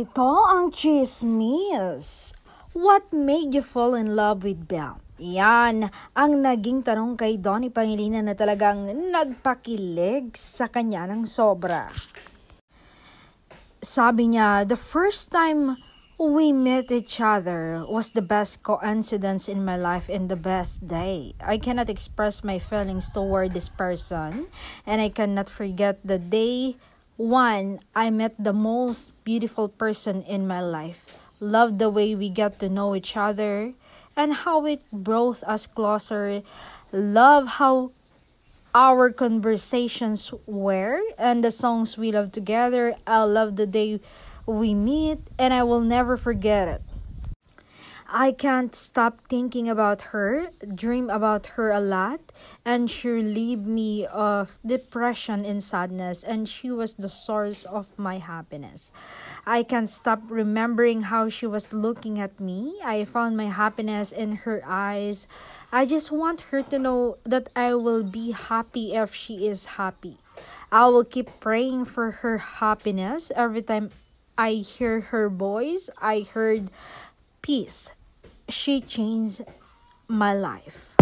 Ito ang chismis. What made you fall in love with Belle? Yan ang naging tanong kay Donnie Pangilinan na talagang nagpakilig sa kanya ng sobra. Sabi niya, the first time we met each other was the best coincidence in my life and the best day. I cannot express my feelings toward this person, and I cannot forget the day one I met the most beautiful person in my life. Love the way we get to know each other and how it brought us closer. Love how our conversations were and the songs we love together. I love the day we meet and I will never forget it. I can't stop thinking about her, dream about her a lot, and she relieved me of depression and sadness, and she was the source of my happiness. I can't stop remembering how she was looking at me. I found my happiness in her eyes. I just want her to know that I will be happy if she is happy. I will keep praying for her happiness. Every time I hear her voice, I heard peace. She changed my life.